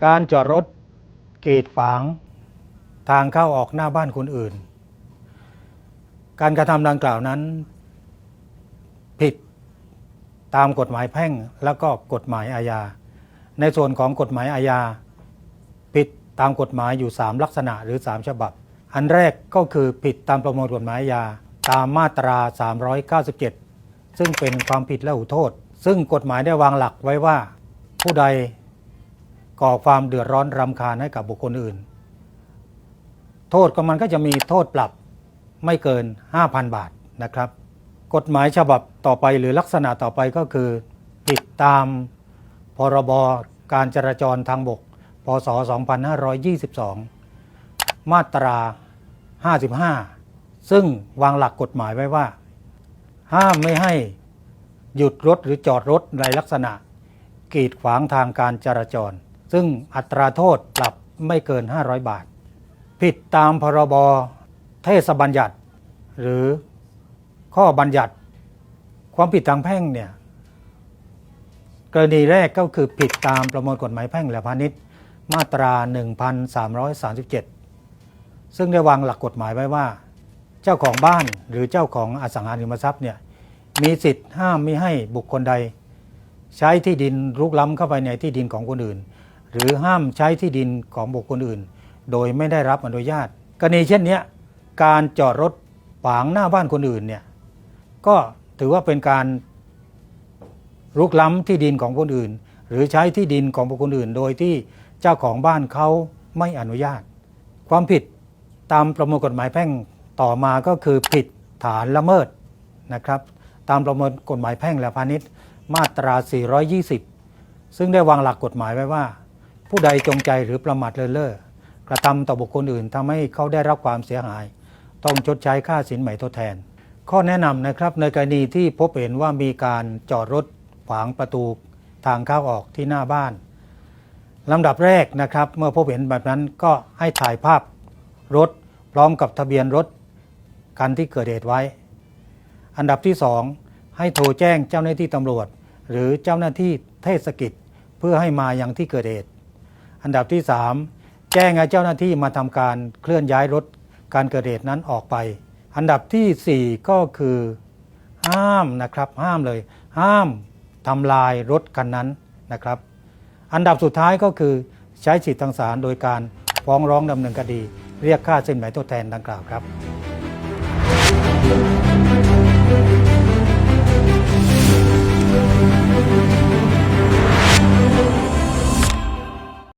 การจอดรถกีดขวางทางเข้าออกหน้าบ้านคนอื่นการกระทำดังกล่าวนั้นผิดตามกฎหมายแพ่งแล้วก็กฎหมายอาญาในส่วนของกฎหมายอาญาผิดตามกฎหมายอยู่3ลักษณะหรือ3ฉบับอันแรกก็คือผิดตามประมวลกฎหมายอาญาตามมาตรา397ซึ่งเป็นความผิดและหูโทษซึ่งกฎหมายได้วางหลักไว้ว่าผู้ใดก่อความเดือดร้อนรำคาญให้กับบุคคลอื่นโทษของมันก็จะมีโทษปรับไม่เกิน 5,000 บาทนะครับกฎหมายฉบับต่อไปหรือลักษณะต่อไปก็คือผิดตามพรบการจราจรทางบกพ.ศ. 2522มาตรา55ซึ่งวางหลักกฎหมายไว้ว่าห้ามไม่ให้หยุดรถหรือจอดรถในลักษณะกีดขวางทางการจราจรซึ่งอัตราโทษปรับไม่เกิน500 บาทผิดตามพรบเทศบัญญัติหรือข้อบัญญัติความผิดทางแพ่งเนี่ยกรณีแรกก็คือผิดตามประมวลกฎหมายแพ่งและพาณิชย์มาตรา 1337 ซึ่งได้วางหลักกฎหมายไว้ว่าเจ้าของบ้านหรือเจ้าของอสังหาริมทรัพย์เนี่ยมีสิทธิ์ห้ามไม่ให้บุคคลใดใช้ที่ดินรุกล้ำเข้าไปในที่ดินของคนอื่นหรือห้ามใช้ที่ดินของบุคคลอื่นโดยไม่ได้รับอนุญาตกรณีเช่นนี้การจอดรถขวางหน้าบ้านคนอื่นเนี่ยก็ถือว่าเป็นการรุกล้ำที่ดินของคนอื่นหรือใช้ที่ดินของบุคคลอื่นโดยที่เจ้าของบ้านเขาไม่อนุญาตความผิดตามประมวลกฎหมายแพ่งต่อมาก็คือผิดฐานละเมิดนะครับตามประมวลกฎหมายแพ่งและพาณิชย์มาตรา420ซึ่งได้วางหลักกฎหมายไว้ว่าผู้ใดจงใจหรือประมาทเลินเล่อกระทำต่อบุคคลอื่นทำให้เขาได้รับความเสียหายต้องชดใช้ค่าสินไหมทดแทนข้อแนะนำนะครับในกรณีที่พบเห็นว่ามีการจอดรถขวางประตูทางเข้าออกที่หน้าบ้านลำดับแรกนะครับเมื่อพบเห็นแบบนั้นก็ให้ถ่ายภาพรถพร้อมกับทะเบียนรถคันที่เกิดเหตุไว้อันดับที่2ให้โทรแจ้งเจ้าหน้าที่ตำรวจหรือเจ้าหน้าที่เทศกิจเพื่อให้มายังที่เกิดเหตุอันดับที่3แจ้งให้เจ้าหน้าที่มาทำการเคลื่อนย้ายรถการเกิดเหตุนั้นออกไปอันดับที่4ก็คือห้ามนะครับห้ามเลยห้ามทำลายรถคันนั้นนะครับอันดับสุดท้ายก็คือใช้สิทธิทางศาลโดยการฟ้องร้องดำเนินคดีเรียกค่าสินไหมทดแทนดังกล่าวครับ